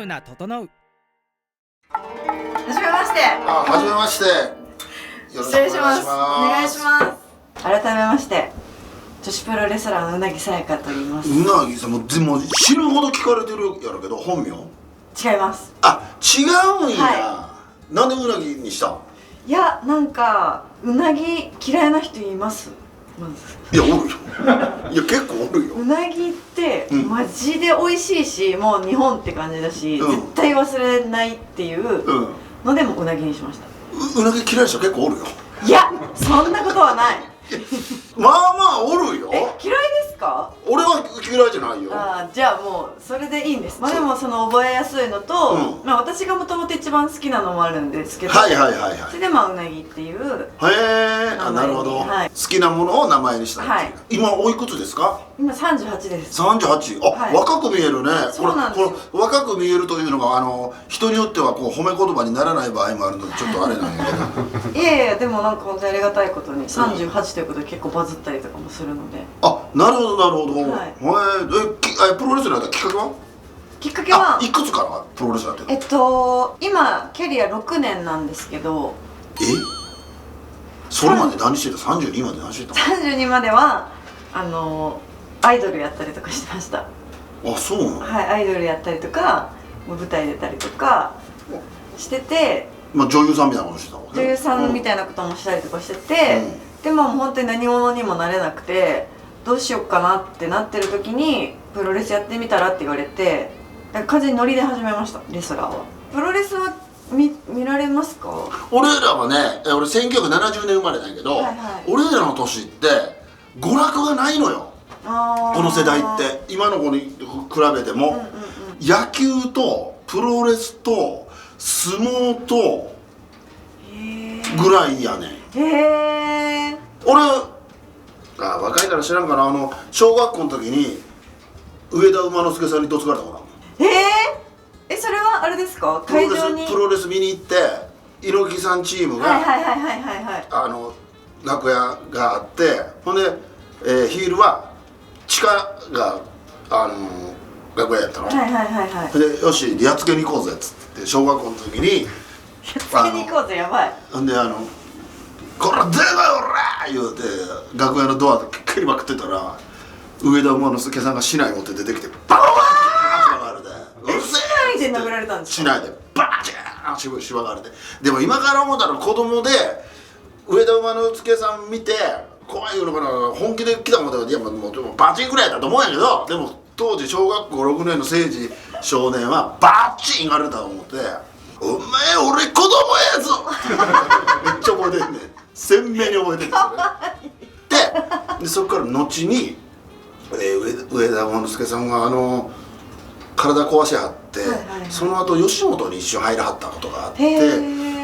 ウナ整う。はじめまして。はじめまして。よろしくお願いします。お願いします。改めまして、女子プロレスラーのうなぎさやかと言います。うなぎさんもでも死ぬほど聞かれてるやろうけど本名？違います。あ、違うんや、はなんでうなぎにした？いや、なんかうなぎ嫌いな人います？まずいや、おるよいや、結構おるよ。うなぎってうんマジで美味しいし、もう日本って感じだし、うん絶対忘れないっていうのでもうなぎにしました。うなぎ嫌いな人結構おるよ。いや、そんなことはない。まあまあおるよ。嫌いですか？俺は嫌いじゃないよ。じゃあもうそれでいいんです。まあでもその覚えやすいのと、まあ私がもともと一番好きなのもあるんですけど、はいはいはいはい。それでまあうなぎっていう。へえ、なるほど、はい、好きなものを名前にしたっていう、はい、今おいくつですか？今38です。38。あ、はい、若く見えるね。そうなんですよ。これ若く見えるというのが人によってはこう褒め言葉にならない場合もあるのでちょっとあれなんやけどいやいや、でもなんか本当にありがたいことに38ということで結構バズったりとかもするので。あ、なるほどなるほど。はい、プロレスラーだったきっかけは？きっかけは、いくつからプロレスラーって？今キャリア6年なんですけど。それまで何してた？32まで何してた？32まではアイドルやったりとかしてました。あ、そうなの？はい、アイドルやったりとか舞台出たりとかしてて、まあ女優さんみたいなことしてたわけ？女優さんみたいなこともしたりとかしてて、でも本当に何者にもなれなくて、どうしようかなってなってる時にプロレスやってみたらって言われて、完全にノリで始めました。レスラーは。プロレスは見られますか？俺らはね、俺1970年生まれなんやけど、俺らの年って娯楽がないのよ。この世代って今の子に比べても、野球とプロレスと相撲とぐらいやねん。俺若いから知らんかな、小学校の時に上田馬之助さんにどつかれたことある。それはあれですか？会場にプロレス見に行って猪木さんチームが楽屋があって、ほんで、ヒールは地下が楽屋やったの。で、よしやっつけに行こうぜっつって小学校の時にやっつけに行こうぜ、やばい。ほんでこら出ろよおらー言うて楽屋のドアで蹴りまくってたら、上田馬之助さんが竹刀持って出てきてバーン竹刀で殴られたんですか？竹刀でバーンしばかれて。でも今から思ったら子供で上田馬之助さん見て怖いのかな、本気で来たもんで、いやもうバチンぐらいだと思うんやけど、でも当時小学校6年の誠治少年はバッチン言われたと思って「お前俺子供やぞ!」めっちゃ覚えてんねん。鮮明に覚えてんねんでそっから後に、上田馬之助さんが体壊しはって、その後吉本に一瞬入らはったことがあって、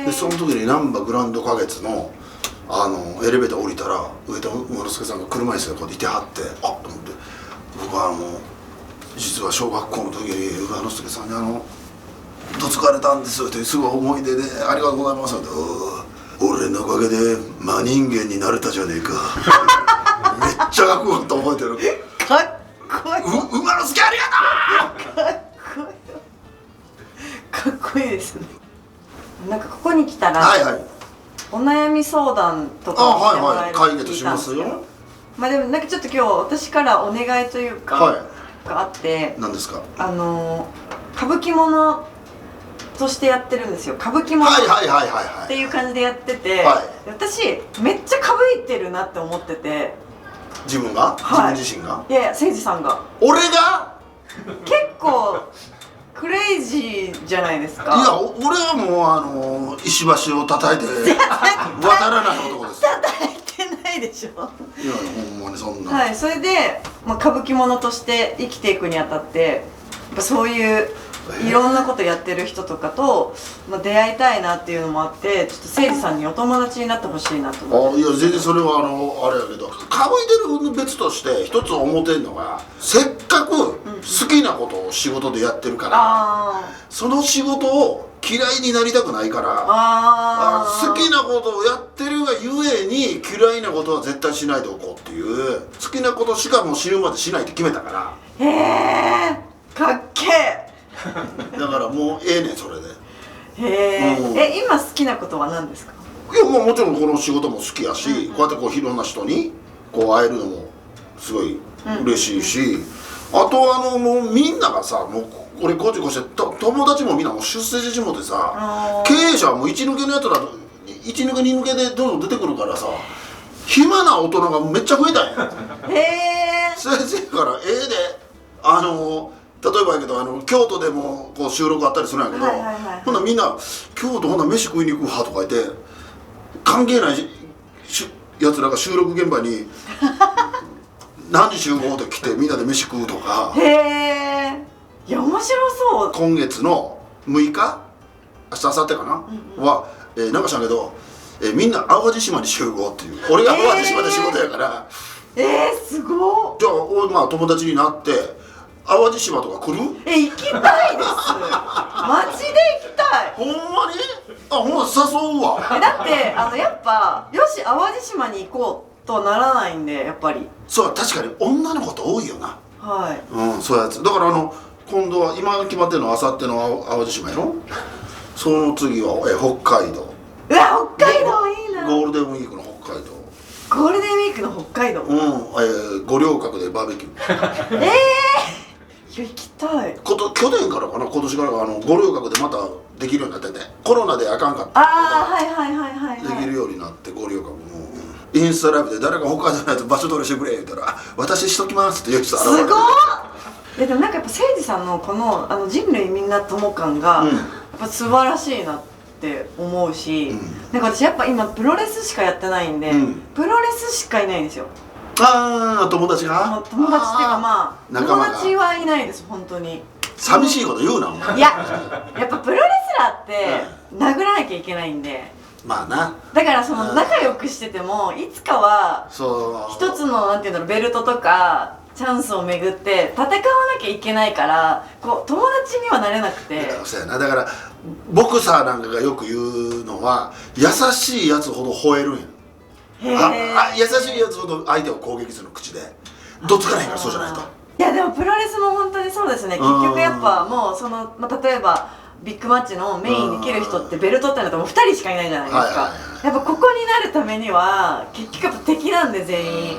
でその時に難波グランド花月のエレベーター降りたら上田馬之助さんが車椅子でこういてはって、あっと思って、僕は実は小学校の時に馬之助さんにどつかれたんですよってすごい思い出でありがとうございますって、俺のおかげで真人間になれたじゃねえかめっちゃかっこよかった覚えてる。かっこいい。馬之助ありがとう。かっこいいですね。なんかここに来たら、お悩み相談とかをしてもらえるって聞いたんですけど、まあでもなんかちょっと今日私からお願いというかがあって、何ですか？歌舞伎者としてやってるんですよ。歌舞伎者っていう感じでやってて、私めっちゃかぶいてるなって思ってて。自分が？自分自身が？いやいや、誠治さんが。俺が？結構クレイジーじゃないですか。いや、俺はもう石橋を叩いて渡らない男です。叩いてないでしょ。いや、ほんまにそんな。はい、それで、歌舞伎者として生きていくにあたって、やっぱそういういろんなことやってる人とかと、出会いたいなっていうのもあって、ちょっと誠治さんにお友達になってほしいなと思って。いや、全然それはあれやけど、かぶいてる別として一つ思ってんのが、せっかく好きなことを仕事でやってるから、その仕事を嫌いになりたくないから、好きなことをやってるがゆえに嫌いなことは絶対しないでおこうっていう、好きなことしかもう死ぬまでしないって決めたから。へえ、かっけえ。だからもうええねんそれで。へうんえ、今好きなことは何ですか？いやもちろんこの仕事も好きやし、こうやってこういろんな人にこう会えるのもすごい嬉しいし、あともうみんながさ、もう俺こっちこうして友達もみんなもう出世してもってさ、経営者はもう一抜けのやつら一抜け二抜けでどんどん出てくるからさ、暇な大人がめっちゃ増えたんや。へえ。それでからで例えばやけど京都でもこう収録あったりするんやけど、ほんならみんな「京都ほんなら飯食いに行くわ」とか言って関係ないやつらが収録現場に何時集合で来てみんなで飯食うとか。へえ。いや面白そう。今月の6日明日明後日かな、は、なんかしたんけど、みんな淡路島に集合っていう。俺が淡路島で仕事やから、すごっ。じゃあ俺まあ友達になって淡路島とか来る？行きたいです。マジで行きたい。ほんまに？ほんま誘うわ。だってやっぱよし淡路島に行こうとはならないんで、やっぱり。そう確かに女の子って多いよな。はい。そういうやつだから今度は今決まってるのは明後日の淡路島やろ。その次は北海道。うわ北海道いいな。ゴールデンウィークの北海道。ゴールデンウィークの北海道。五稜郭でバーベキュー。いや行きたい。去年からかな、今年からか五稜郭でまたできるようになってて、コロナであかんかったはいできるようになって五稜郭もインスタライブで誰か北海道のやつ場所取りしてくれ言ったら「私しときます」って言う人現れて。すごっ。でもなんかやっぱ誠司さんのこの人類みんな友感がやっぱ素晴らしいなって思うし、なんか私やっぱ今プロレスしかやってないんで、プロレスしかいないんですよ。友達が友達っていうかまあ友仲間が達はいないです本当に。寂しいこと言うなお前。いややっぱプロレスラーって殴らなきゃいけないんで、まあな。だからその仲良くしててもいつかは一つのなんていうんだろうベルトとかチャンスをめぐって戦わなきゃいけないから、こう友達にはなれなくて。そうやな。だからボクサーなんかがよく言うのは、優しいやつほど吠えるんや。優しいやつほど相手を攻撃する口でどっつかないから、そうじゃないと。いやでもプロレスも本当にそうですね。結局やっぱもう例えばビッグマッチのメインできる人ってベルトってなるともう2人しかいないじゃないですか。やっぱここになるためには結局やっぱ敵なんで全員。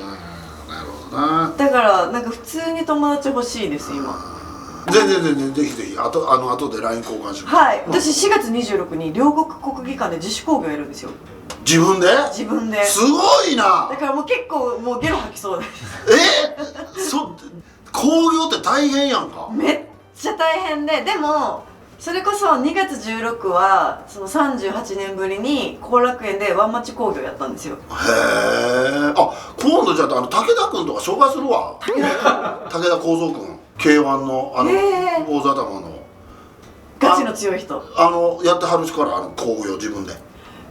なるほどな。だからなんか普通に友達欲しいです今。全然ぜひぜひあとで LINE 交換します。はい、私4月26日に両国国技館で自主興行やるんですよ。自分で？自分で。すごいな。だからもう結構もうゲロ吐きそうです。興行って大変やんか。めっちゃ大変で、でもそれこそ2月16はその38年ぶりに後楽園でワンマッチ興行やったんですよ。へえ。今度じゃあ武田君とか紹介するわ。武田幸三君 K1 の大座玉のガチの強い人やってはるから興行自分で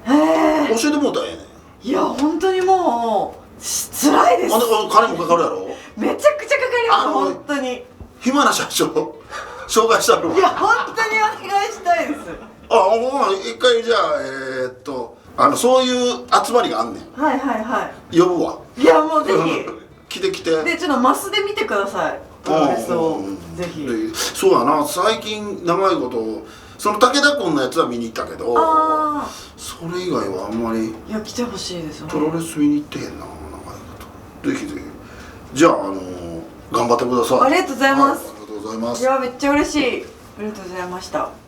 教えてもうたらええねん。いや本当にもう辛いです。金もかかるやろ。めちゃくちゃかかります本当に。暇な社長紹介したるわ。いや本当にお願いしたいです。一回じゃあそういう集まりがあんねん。呼ぶわ。いやもうぜひ来てでちょっとマスで見てくださいプロレスをぜひ。そうやな、最近長いことその武田君のやつは見に行ったけど、それ以外はあんまり。いや来てほしいです。プロレス見に行ってへんな長いこと。ぜひぜひ。じゃあ頑張ってください。ありがとうございます。ありがとうございます。いやめっちゃ嬉しい。ありがとうございました。